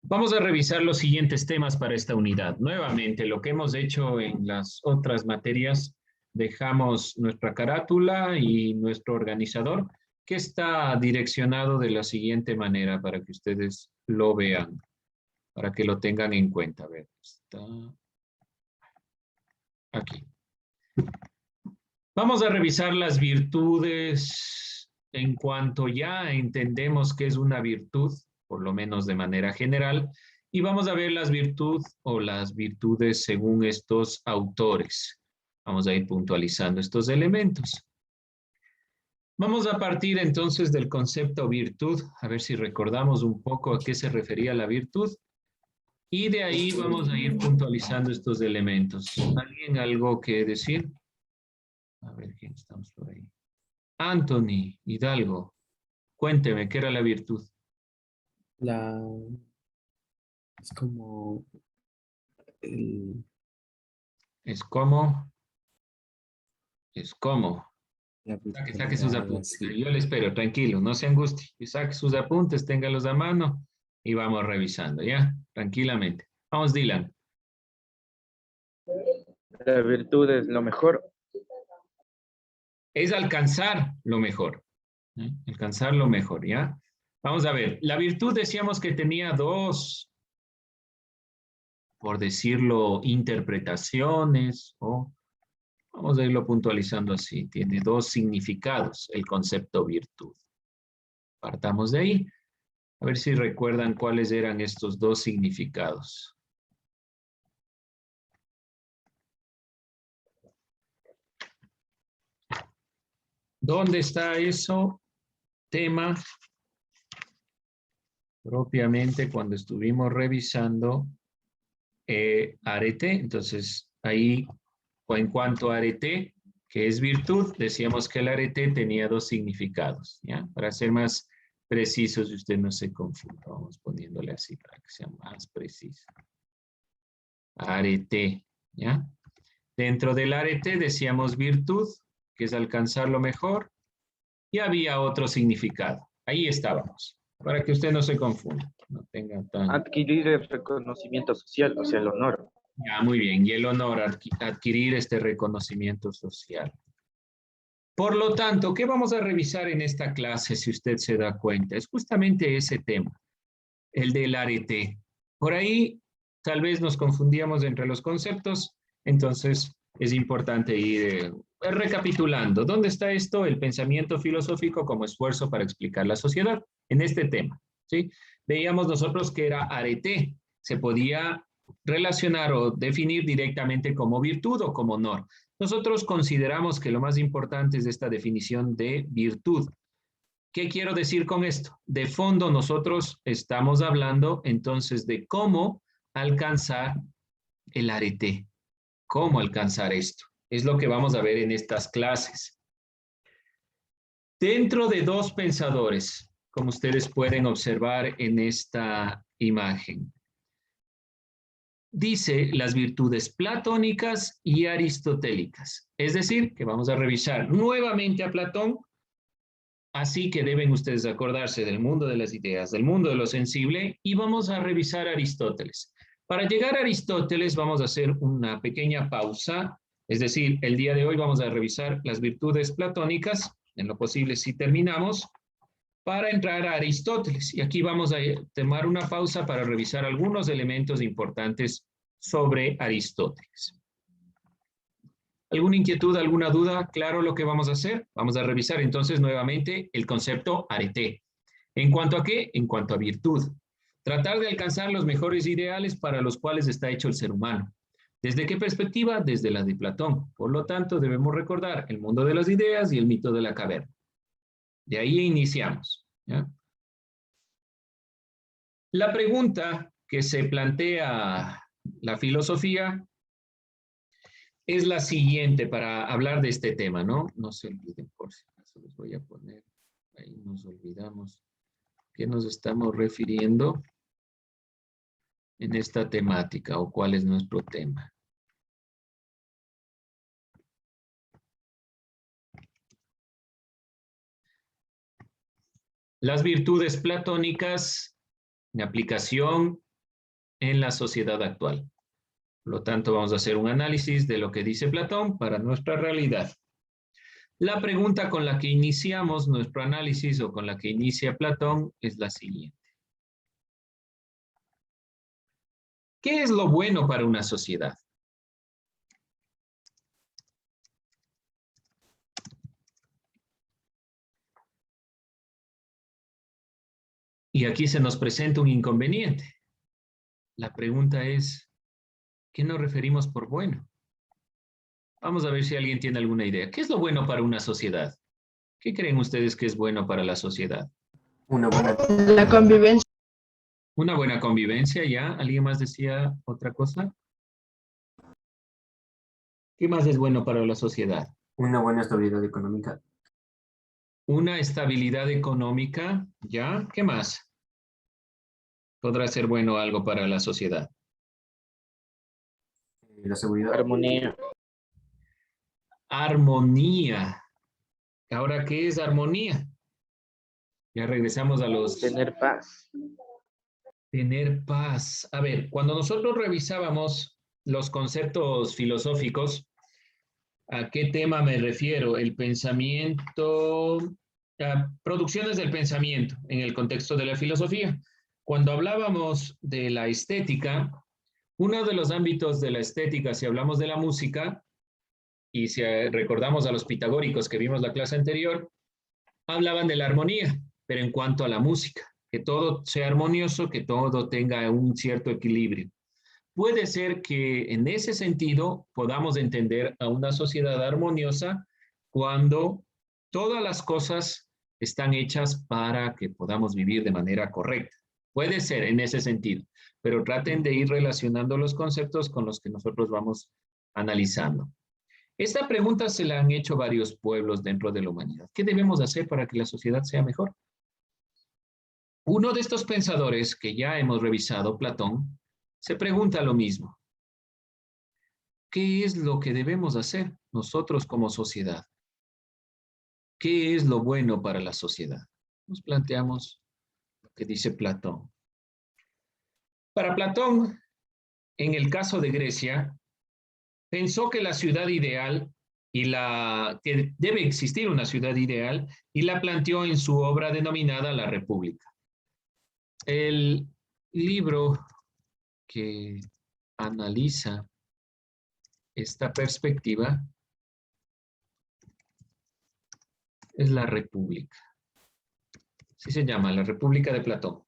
Vamos a revisar los siguientes temas para esta unidad. Nuevamente, lo que hemos hecho en las otras materias, dejamos nuestra carátula y nuestro organizador, que está direccionado de la siguiente manera para que ustedes lo vean, para que lo tengan en cuenta. A ver, está aquí. Vamos a revisar las virtudes en cuanto ya entendemos qué es una virtud, por lo menos de manera general, y vamos a ver las virtudes o las virtudes según estos autores. Vamos a ir puntualizando estos elementos. Vamos a partir entonces del concepto virtud, a ver si recordamos un poco a qué se refería la virtud, y de ahí vamos a ir puntualizando estos elementos. ¿Alguien algo que decir? A ver quién estamos por ahí. Anthony Hidalgo, cuénteme, ¿qué era la virtud? La, es como el, Es como, es como. la Saque sus virtualidad, apuntes. así. Yo le espero, tranquilo, no se angustie. Saque sus apuntes, téngalos a mano y vamos revisando, ¿ya? Tranquilamente. Vamos, Dylan. La virtud es lo mejor. Es alcanzar lo mejor. Alcanzar lo mejor, ¿ya? Vamos a ver. La virtud decíamos que tenía dos, por decirlo, interpretaciones o vamos a irlo puntualizando así. Tiene dos significados el concepto virtud. Partamos de ahí. A ver si recuerdan cuáles eran estos dos significados. ¿Dónde está eso? Tema propiamente cuando estuvimos revisando arete. Entonces, ahí, o en cuanto a arete, que es virtud, decíamos que el arete tenía dos significados, ¿ya? Para ser más precisos y usted no se confunda, vamos poniéndole así para que sea más preciso. Arete, ¿ya? Dentro del arete decíamos virtud, que es alcanzar lo mejor, y había otro significado. Ahí estábamos, para que usted no se confunda, no tenga tan... Adquirir el reconocimiento social, o sea, el honor. Ya, muy bien, y el honor, adquirir este reconocimiento social. Por lo tanto, ¿qué vamos a revisar en esta clase, si usted se da cuenta? Es justamente ese tema, el del arete. Por ahí, tal vez nos confundíamos entre los conceptos, entonces es importante ir recapitulando. ¿Dónde está esto? El pensamiento filosófico como esfuerzo para explicar la sociedad en este tema, ¿sí? Veíamos nosotros que era arete, se podía relacionar o definir directamente como virtud o como honor. Nosotros consideramos que lo más importante es esta definición de virtud. ¿Qué quiero decir con esto? De fondo nosotros estamos hablando entonces de cómo alcanzar el arete, cómo alcanzar esto. Es lo que vamos a ver en estas clases. Dentro de dos pensadores, como ustedes pueden observar en esta imagen, dice las virtudes platónicas y aristotélicas. Es decir, que vamos a revisar nuevamente a Platón. Así que deben ustedes acordarse del mundo de las ideas, del mundo de lo sensible, y vamos a revisar a Aristóteles. Para llegar a Aristóteles vamos a hacer una pequeña pausa, es decir, el día de hoy vamos a revisar las virtudes platónicas, en lo posible si terminamos, para entrar a Aristóteles. Y aquí vamos a tomar una pausa para revisar algunos elementos importantes sobre Aristóteles. ¿Alguna inquietud, alguna duda? Claro lo que vamos a hacer. Vamos a revisar entonces nuevamente el concepto arete. ¿En cuanto a qué? En cuanto a virtud. Tratar de alcanzar los mejores ideales para los cuales está hecho el ser humano. ¿Desde qué perspectiva? Desde la de Platón. Por lo tanto, debemos recordar el mundo de las ideas y el mito de la caverna. De ahí iniciamos, ¿ya? La pregunta que se plantea la filosofía es la siguiente para hablar de este tema, ¿no? No se olviden, por si acaso les voy a poner, ahí nos olvidamos qué nos estamos refiriendo en esta temática o cuál es nuestro tema. Las virtudes platónicas, en aplicación en la sociedad actual. Por lo tanto, vamos a hacer un análisis de lo que dice Platón para nuestra realidad. La pregunta con la que iniciamos nuestro análisis o con la que inicia Platón es la siguiente. ¿Qué es lo bueno para una sociedad? Y aquí se nos presenta un inconveniente. La pregunta es, ¿qué nos referimos por bueno? Vamos a ver si alguien tiene alguna idea. ¿Qué es lo bueno para una sociedad? ¿Qué creen ustedes que es bueno para la sociedad? Una buena, La convivencia. Una buena convivencia, ¿ya? ¿Alguien más decía otra cosa? ¿Qué más es bueno para la sociedad? una buena estabilidad económica, Una estabilidad económica, ¿ya? ¿Qué más podrá ser bueno algo para la sociedad? la seguridad, Armonía. Armonía. Ahora, ¿qué es armonía? Ya regresamos a los... Tener paz. Tener paz. A ver, cuando nosotros revisábamos los conceptos filosóficos, ¿a qué tema me refiero? El pensamiento, producciones del pensamiento en el contexto de la filosofía. Cuando hablábamos de la estética, uno de los ámbitos de la estética, si hablamos de la música, y si recordamos a los pitagóricos que vimos la clase anterior, hablaban de la armonía, pero en cuanto a la música, que todo sea armonioso, que todo tenga un cierto equilibrio. Puede ser que en ese sentido podamos entender a una sociedad armoniosa cuando todas las cosas están hechas para que podamos vivir de manera correcta. Puede ser en ese sentido, pero traten de ir relacionando los conceptos con los que nosotros vamos analizando. Esta pregunta se la han hecho varios pueblos dentro de la humanidad. ¿Qué debemos hacer para que la sociedad sea mejor? Uno de estos pensadores que ya hemos revisado, Platón, se pregunta lo mismo. ¿Qué es lo que debemos hacer nosotros como sociedad? ¿Qué es lo bueno para la sociedad? Nos planteamos lo que dice Platón. Para Platón, en el caso de Grecia, pensó que la ciudad ideal que debe existir una ciudad ideal y la planteó en su obra denominada La República. El libro que analiza esta perspectiva es La República. Así se llama, La República de Platón.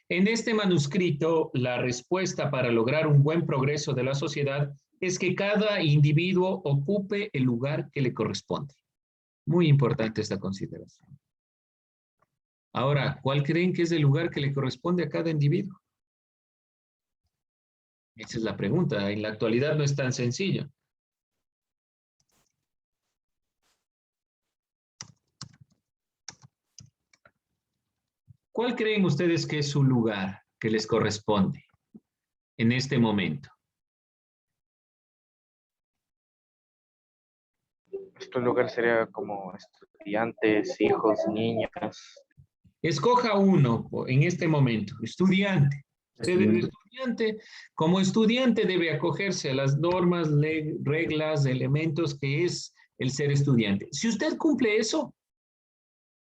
En este manuscrito, la respuesta para lograr un buen progreso de la sociedad es que cada individuo ocupe el lugar que le corresponde. Muy importante esta consideración. Ahora, ¿cuál creen que es el lugar que le corresponde a cada individuo? Esa es la pregunta. En la actualidad no es tan sencillo. ¿Cuál creen ustedes que es su lugar que les corresponde en este momento? Este lugar sería como estudiantes, hijos, niñas. Escoja uno en este momento, estudiante. Usted es estudiante, estudiante, como estudiante debe acogerse a las normas, reglas, elementos que es el ser estudiante. Si usted cumple eso,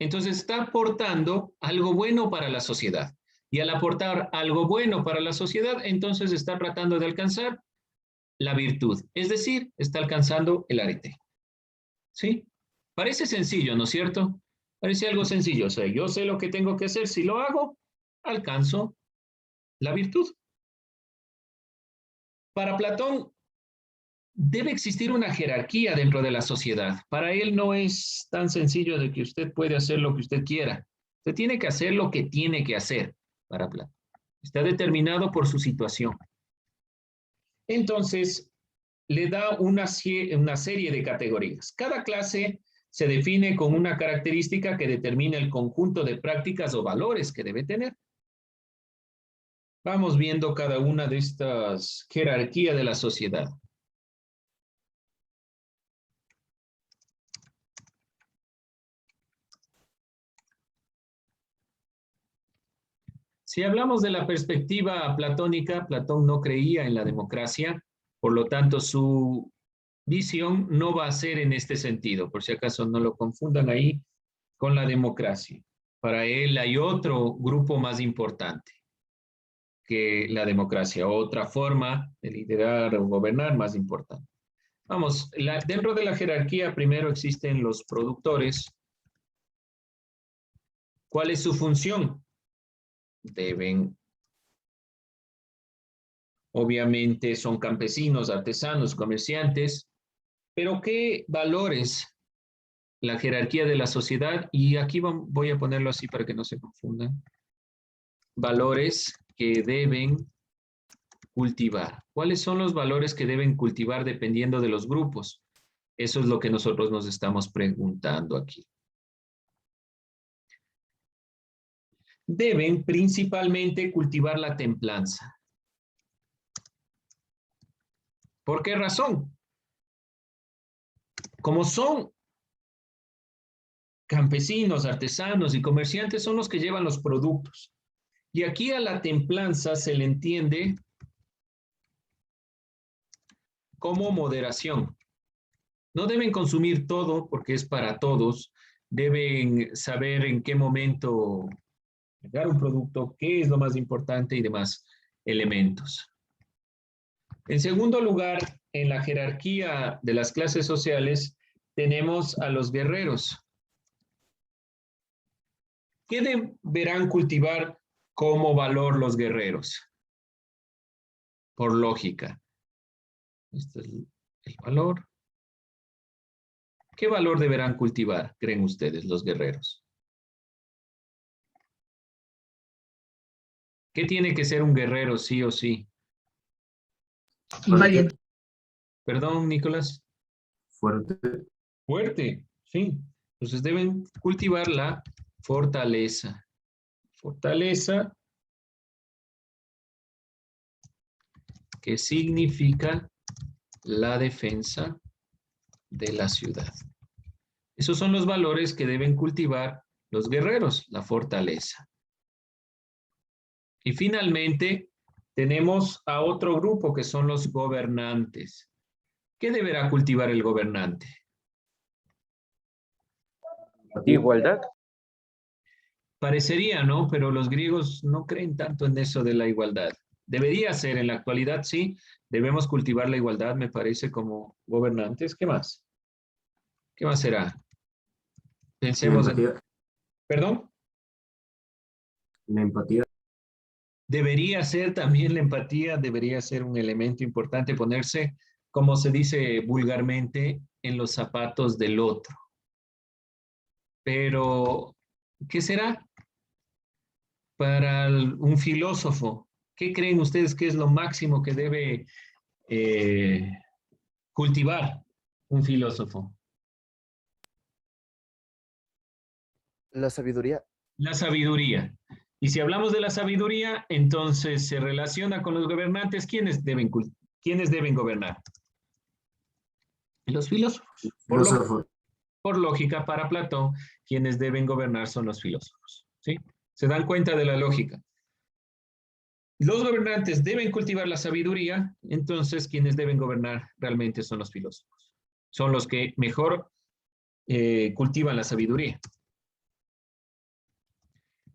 entonces está aportando algo bueno para la sociedad. Y al aportar algo bueno para la sociedad, entonces está tratando de alcanzar la virtud, es decir, está alcanzando el arete. ¿Sí? Parece sencillo, ¿no es cierto? Parece algo sencillo. O sea, yo sé lo que tengo que hacer. Si lo hago, alcanzo la virtud. Para Platón, debe existir una jerarquía dentro de la sociedad. Para él no es tan sencillo de que usted puede hacer lo que usted quiera. Usted tiene que hacer lo que tiene que hacer para Platón. Está determinado por su situación. Entonces, le da una serie de categorías. Cada clase se define con una característica que determina el conjunto de prácticas o valores que debe tener. Vamos viendo cada una de estas jerarquías de la sociedad. Si hablamos de la perspectiva platónica, Platón no creía en la democracia, por lo tanto su visión no va a ser en este sentido, por si acaso no lo confundan ahí con la democracia. Para él hay otro grupo más importante que la democracia, otra forma de liderar o gobernar más importante. Vamos, dentro de la jerarquía primero existen los productores. ¿Cuál es su función? Obviamente son campesinos, artesanos, comerciantes, pero ¿qué valores la jerarquía de la sociedad? Y aquí voy a ponerlo así para que no se confundan. Valores que deben cultivar. ¿Cuáles son los valores que deben cultivar dependiendo de los grupos? Eso es lo que nosotros nos estamos preguntando aquí. Deben principalmente cultivar la templanza. ¿Por qué razón? Como son campesinos, artesanos y comerciantes, son los que llevan los productos. Y aquí a la templanza se le entiende como moderación. No deben consumir todo porque es para todos. Deben saber en qué momento cargar un producto, qué es lo más importante y demás elementos. En segundo lugar, en la jerarquía de las clases sociales, tenemos a los guerreros. ¿Qué deberán cultivar como valor los guerreros? Por lógica. Este es el valor. ¿Qué valor deberán cultivar, creen ustedes, los guerreros? ¿Qué tiene que ser un guerrero sí o sí? Valiente. Perdón, Nicolás. Fuerte. Fuerte, sí. Entonces deben cultivar la fortaleza. Fortaleza, que significa la defensa de la ciudad. Esos son los valores que deben cultivar los guerreros, la fortaleza. Y finalmente, tenemos a otro grupo que son los gobernantes. ¿Qué deberá cultivar el gobernante? Igualdad. Parecería, ¿no? Pero los griegos no creen tanto en eso de la igualdad. Debería ser, en la actualidad sí, debemos cultivar la igualdad, me parece, como gobernantes. ¿Qué más? ¿Qué más será? Pensemos en... ¿Perdón? La empatía. Debería ser también la empatía, debería ser un elemento importante, ponerse, como se dice vulgarmente, en los zapatos del otro. Pero, ¿qué será para un filósofo? ¿Qué creen ustedes que es lo máximo que debe cultivar un filósofo? La sabiduría. La sabiduría. Y si hablamos de la sabiduría, entonces se relaciona con los gobernantes. ¿Quiénes deben gobernar? Los filósofos. Por lógica, para Platón, quienes deben gobernar son los filósofos. ¿Sí? ¿Se dan cuenta de la lógica? Los gobernantes deben cultivar la sabiduría, entonces quienes deben gobernar realmente son los filósofos. Son los que mejor cultivan la sabiduría.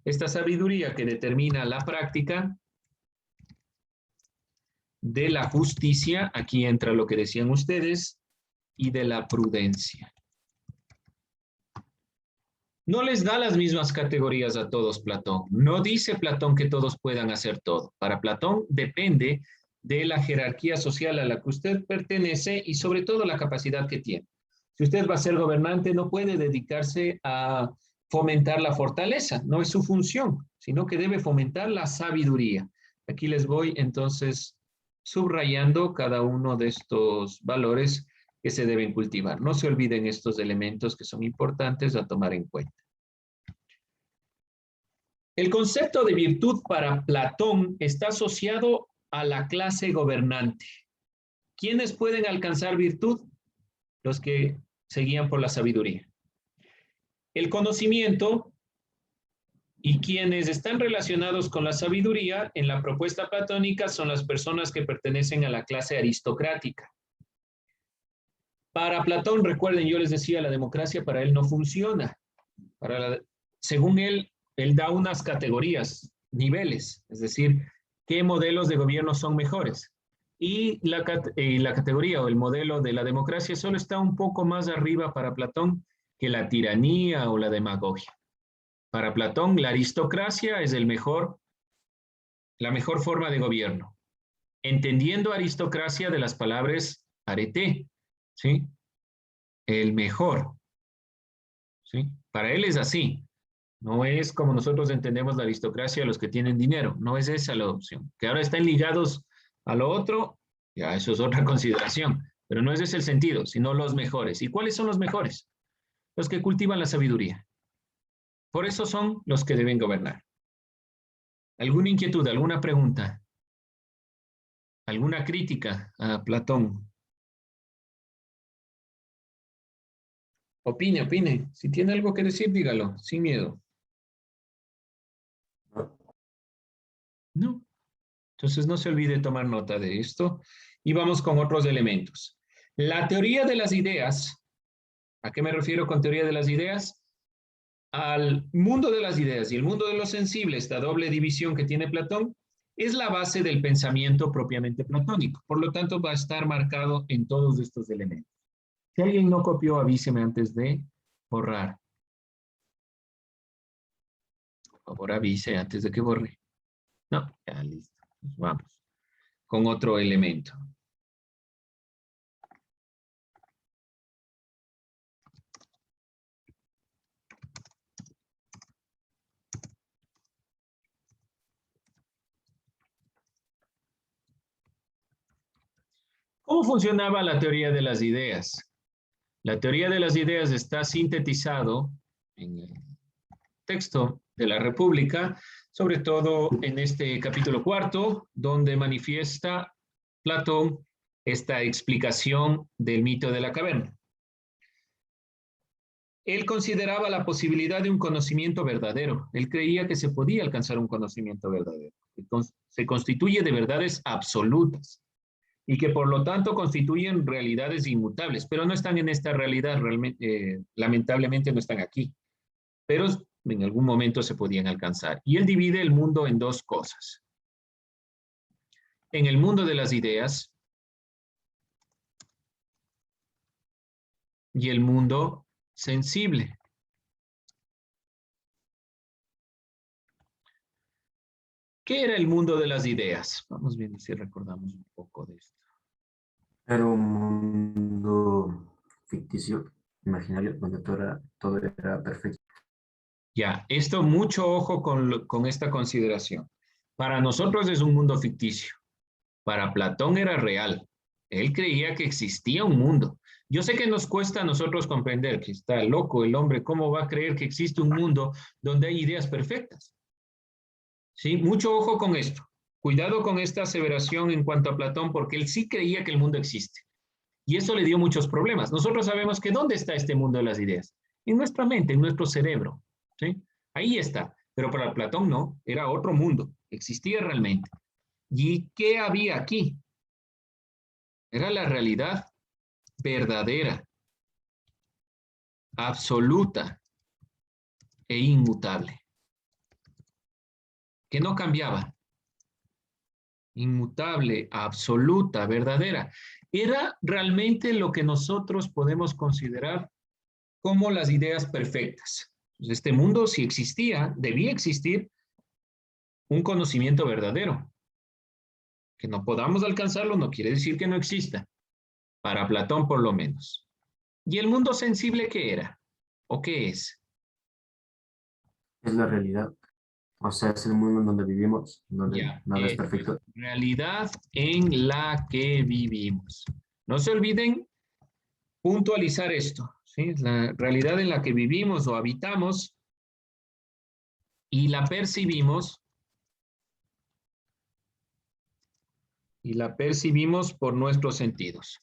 Esta sabiduría que determina la práctica de la justicia, aquí entra lo que decían ustedes, y de la prudencia. No les da las mismas categorías a todos Platón. No dice Platón que todos puedan hacer todo. Para Platón depende de la jerarquía social a la que usted pertenece y sobre todo la capacidad que tiene. Si usted va a ser gobernante, no puede dedicarse a fomentar la fortaleza, no es su función, sino que debe fomentar la sabiduría. Aquí les voy entonces subrayando cada uno de estos valores que se deben cultivar. No se olviden estos elementos que son importantes a tomar en cuenta. El concepto de virtud para Platón está asociado a la clase gobernante. ¿Quiénes pueden alcanzar virtud? Los que se guían por la sabiduría. El conocimiento Y quienes están relacionados con la sabiduría en la propuesta platónica son las personas que pertenecen a la clase aristocrática. Para Platón, recuerden, yo les decía, la democracia para él no funciona. Según él da unas categorías, niveles, es decir, qué modelos de gobierno son mejores. Y la categoría o el modelo de la democracia solo está un poco más arriba para Platón que la tiranía o la demagogia. Para Platón, la aristocracia es la mejor forma de gobierno. Entendiendo aristocracia de las palabras arete, ¿sí? El mejor, ¿sí? Para él es así. No es como nosotros entendemos la aristocracia, los que tienen dinero. No es esa la opción. Que ahora están ligados a lo otro, ya eso es otra consideración. Pero no es ese el sentido, sino los mejores. ¿Y cuáles son los mejores? Los que cultivan la sabiduría. Por eso son los que deben gobernar. ¿Alguna inquietud, alguna pregunta? ¿Alguna crítica a Platón? Opine. Si tiene algo que decir, dígalo, sin miedo. No. Entonces no se olvide tomar nota de esto. Y vamos con otros elementos. La teoría de las ideas. ¿A qué me refiero con teoría de las ideas? Al mundo de las ideas y el mundo de lo sensible, esta doble división que tiene Platón, es la base del pensamiento propiamente platónico. Por lo tanto, va a estar marcado en todos estos elementos. Si alguien no copió, avíseme antes de borrar. Por favor, avise antes de que borre. No, ya listo. Pues vamos con otro elemento. ¿Cómo funcionaba la teoría de las ideas? La teoría de las ideas está sintetizado en el texto de la República, sobre todo en este capítulo 4, donde manifiesta Platón esta explicación del mito de la caverna. Él consideraba la posibilidad de un conocimiento verdadero. Él creía que se podía alcanzar un conocimiento verdadero. Se constituye de verdades absolutas y que por lo tanto constituyen realidades inmutables, pero no están en esta realidad, lamentablemente no están aquí, pero en algún momento se podían alcanzar. Y él divide el mundo en dos cosas. En el mundo de las ideas y el mundo sensible. ¿Qué era el mundo de las ideas? Vamos viendo si recordamos un poco de esto. Era un mundo ficticio, imaginario, donde todo era perfecto. Ya, esto mucho ojo con esta consideración. Para nosotros es un mundo ficticio. Para Platón era real. Él creía que existía un mundo. Yo sé que nos cuesta a nosotros comprender que está loco el hombre. ¿Cómo va a creer que existe un mundo donde hay ideas perfectas? Sí, mucho ojo con esto. Cuidado con esta aseveración en cuanto a Platón, porque él sí creía que el mundo existe. Y eso le dio muchos problemas. Nosotros sabemos que ¿dónde está este mundo de las ideas? En nuestra mente, en nuestro cerebro. ¿Sí? Ahí está. Pero para Platón no, era otro mundo. Existía realmente. ¿Y qué había aquí? Era la realidad verdadera, absoluta e inmutable, que no cambiaba. Inmutable, absoluta, verdadera. Era realmente lo que nosotros podemos considerar como las ideas perfectas. Este mundo, si existía, debía existir un conocimiento verdadero. Que no podamos alcanzarlo no quiere decir que no exista. Para Platón, por lo menos. ¿Y el mundo sensible qué era? ¿O qué es? Es la realidad. O sea, es el mundo en donde vivimos, donde Ya, nada es perfecto. realidad en la que vivimos. No se olviden puntualizar esto, ¿sí? La realidad en la que vivimos o habitamos y la percibimos por nuestros sentidos.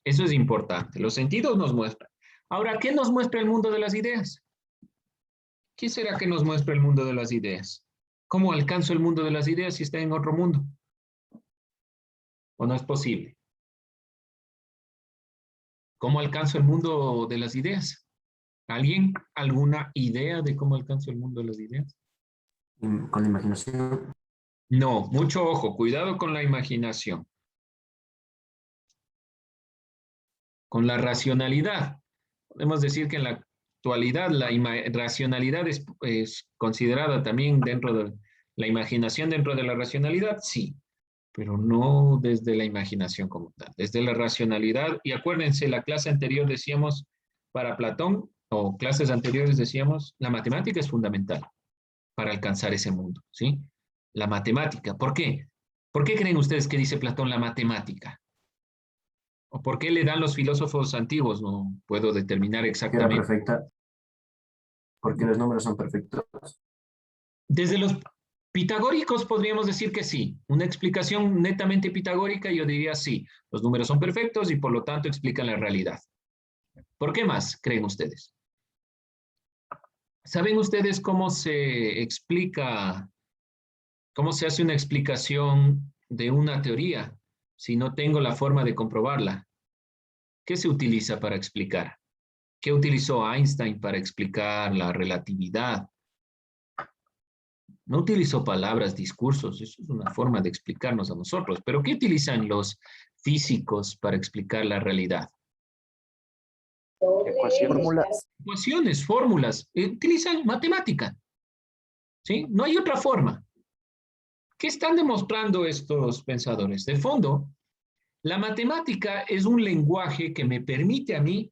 Eso es importante. Los sentidos nos muestran. Ahora, ¿qué nos muestra el mundo de las ideas? ¿Qué será que nos muestra el mundo de las ideas? ¿Cómo alcanzo el mundo de las ideas si está en otro mundo? ¿O no es posible? ¿Cómo alcanzo el mundo de las ideas? ¿Alguien? ¿Alguna idea de cómo alcanzo el mundo de las ideas? Con la imaginación. No, mucho ojo, cuidado con la imaginación. Con la racionalidad. Podemos decir que en la actualidad la racionalidad es considerada también dentro de la imaginación, dentro de la racionalidad, sí, pero no desde la imaginación como tal, desde la racionalidad. Y acuérdense, la clase anterior decíamos para Platón, o clases anteriores decíamos, la matemática es fundamental para alcanzar ese mundo, ¿sí? La matemática. ¿Por qué? ¿Por qué creen ustedes que dice Platón la matemática? ¿O por qué le dan los filósofos antiguos? No puedo determinar Que era exactamente. perfecta, porque los números son perfectos. Desde los pitagóricos podríamos decir que sí. Una explicación netamente pitagórica, yo diría sí. Los números son perfectos y por lo tanto explican la realidad. ¿Por qué más creen ustedes? ¿Saben ustedes cómo se explica, cómo se hace una explicación de una teoría si no tengo la forma de comprobarla? ¿Qué se utiliza para explicar? ¿Qué utilizó Einstein para explicar la relatividad? No utilizó palabras, discursos, eso es una forma de explicarnos a nosotros. Pero ¿qué utilizan los físicos para explicar la realidad? Ecuaciones. Fórmulas. Ecuaciones, fórmulas, utilizan matemática, ¿sí? No hay otra forma. ¿Qué están demostrando estos pensadores? De fondo, la matemática es un lenguaje que me permite a mí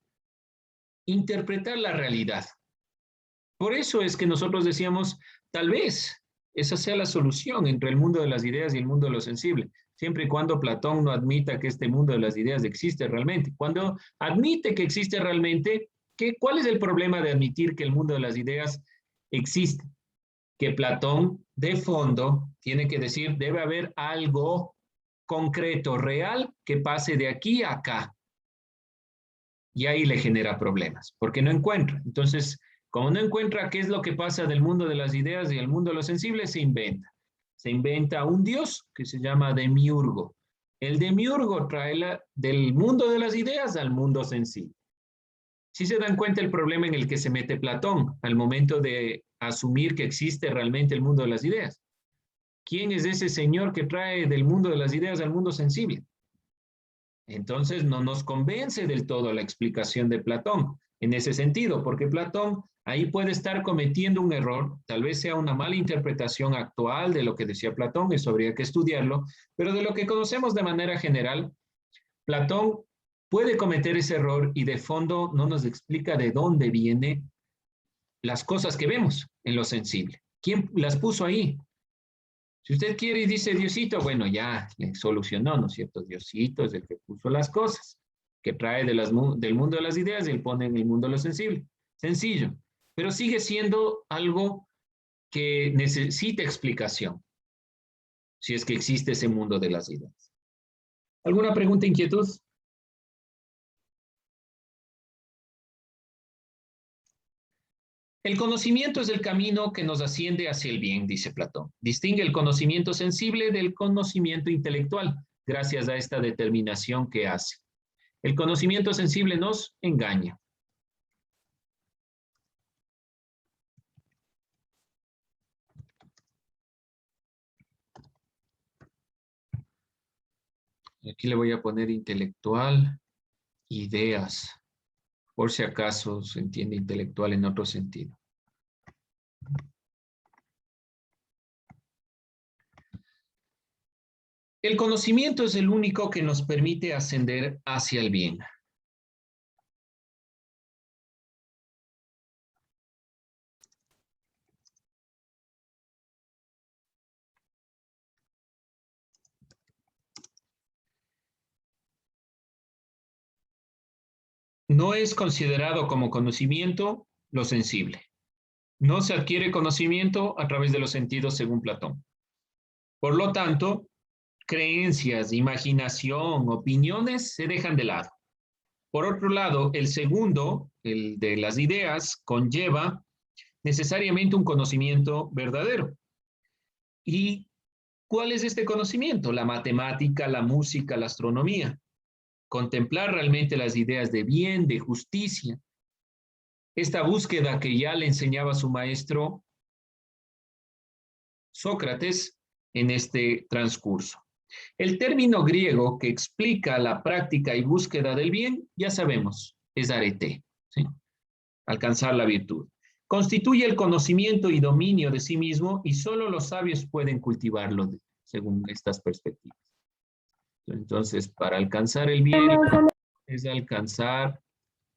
interpretar la realidad. Por eso es que nosotros decíamos, tal vez esa sea la solución entre el mundo de las ideas y el mundo de lo sensible, siempre y cuando Platón no admita que este mundo de las ideas existe realmente. Cuando admite que existe realmente, ¿cuál es el problema de admitir que el mundo de las ideas existe? Que Platón, de fondo, tiene que decir, debe haber algo concreto, real, que pase de aquí a acá. Y ahí le genera problemas, porque no encuentra. Entonces, como no encuentra qué es lo que pasa del mundo de las ideas y el mundo de lo sensible, se inventa. Se inventa un dios que se llama Demiurgo. El Demiurgo trae del mundo de las ideas al mundo sensible. Si se dan cuenta el problema en el que se mete Platón al momento de asumir que existe realmente el mundo de las ideas. ¿Quién es ese señor que trae del mundo de las ideas al mundo sensible? Entonces no nos convence del todo la explicación de Platón en ese sentido, porque Platón ahí puede estar cometiendo un error, tal vez sea una mala interpretación actual de lo que decía Platón, eso habría que estudiarlo, pero de lo que conocemos de manera general, Platón puede cometer ese error y de fondo no nos explica de dónde vienen las cosas que vemos en lo sensible. ¿Quién las puso ahí? Si usted quiere y dice Diosito, bueno, ya le solucionó, ¿no es cierto? Diosito es el que puso las cosas, que trae del mundo de las ideas y él pone en el mundo de lo sensible. Sencillo, pero sigue siendo algo que necesita explicación, si es que existe ese mundo de las ideas. ¿Alguna pregunta, inquietud? El conocimiento es el camino que nos asciende hacia el bien, dice Platón. Distingue el conocimiento sensible del conocimiento intelectual, gracias a esta determinación que hace. El conocimiento sensible nos engaña. Aquí le voy a poner intelectual, ideas, por si acaso se entiende intelectual en otro sentido. El conocimiento es el único que nos permite ascender hacia el bien. No es considerado como conocimiento lo sensible. No se adquiere conocimiento a través de los sentidos según Platón. Por lo tanto, creencias, imaginación, opiniones se dejan de lado. Por otro lado, el segundo, el de las ideas, conlleva necesariamente un conocimiento verdadero. ¿Y cuál es este conocimiento? La matemática, la música, la astronomía. Contemplar realmente las ideas de bien, de justicia. Esta búsqueda que ya le enseñaba su maestro Sócrates en este transcurso. El término griego que explica la práctica y búsqueda del bien, ya sabemos, es arete, ¿sí? Alcanzar la virtud. Constituye el conocimiento y dominio de sí mismo y solo los sabios pueden cultivarlo según estas perspectivas. Entonces, para alcanzar el bien es alcanzar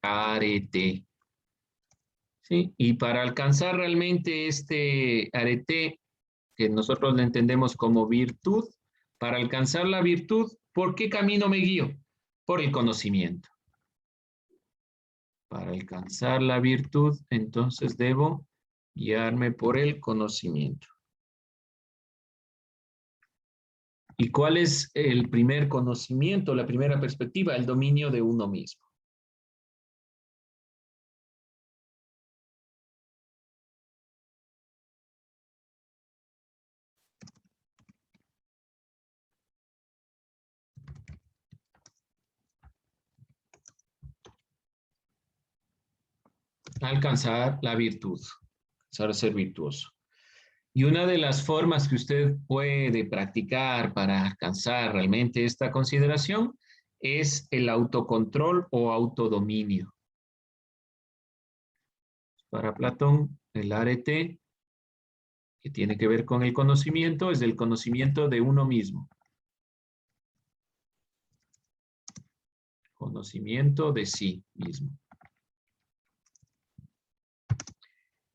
arete. ¿Sí? Y para alcanzar realmente este arete, que nosotros le entendemos como virtud, para alcanzar la virtud, ¿por qué camino me guío? Por el conocimiento. Para alcanzar la virtud, entonces debo guiarme por el conocimiento. ¿Y cuál es el primer conocimiento, la primera perspectiva? El dominio de uno mismo. Alcanzar la virtud, alcanzar a ser virtuoso. Y una de las formas que usted puede practicar para alcanzar realmente esta consideración es el autocontrol o autodominio. Para Platón, el arete, que tiene que ver con el conocimiento, es el conocimiento de uno mismo. Conocimiento de sí mismo.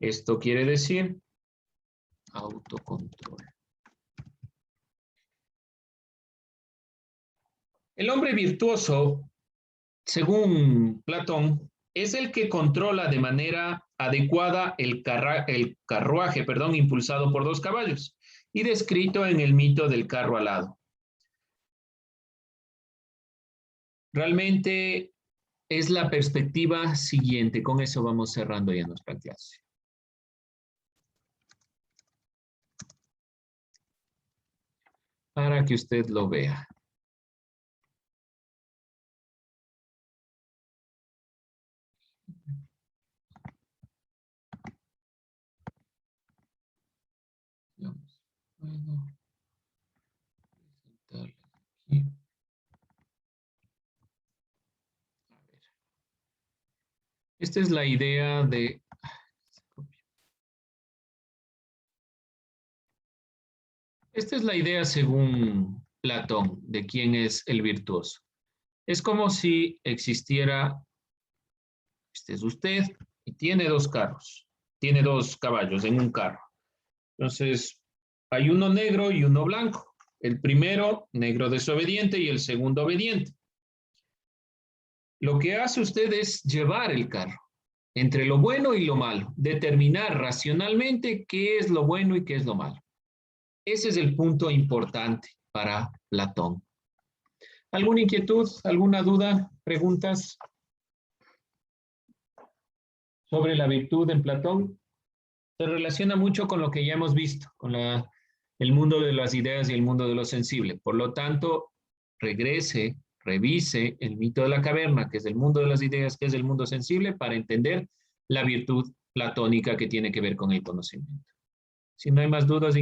Esto quiere decir autocontrol. El hombre virtuoso, según Platón, es el que controla de manera adecuada el carruaje, impulsado por 2 caballos y descrito en el mito del carro alado. Realmente es la perspectiva siguiente. Con eso vamos cerrando ya nuestra clase. Para que usted lo vea. Puedo presentarle aquí. A ver. Esta es la idea de... Esta es la idea según Platón de quién es el virtuoso. Es como si existiera, este es usted, y tiene 2 carros, tiene 2 caballos en un carro. Entonces, hay uno negro y uno blanco. El primero, negro desobediente, y el segundo obediente. Lo que hace usted es llevar el carro entre lo bueno y lo malo, determinar racionalmente qué es lo bueno y qué es lo malo. Ese es el punto importante para Platón. ¿Alguna inquietud, alguna duda, preguntas sobre la virtud en Platón? Se relaciona mucho con lo que ya hemos visto, con el mundo de las ideas y el mundo de lo sensible. Por lo tanto, regrese, revise el mito de la caverna, que es el mundo de las ideas, que es el mundo sensible, para entender la virtud platónica que tiene que ver con el conocimiento. Si no hay más dudas,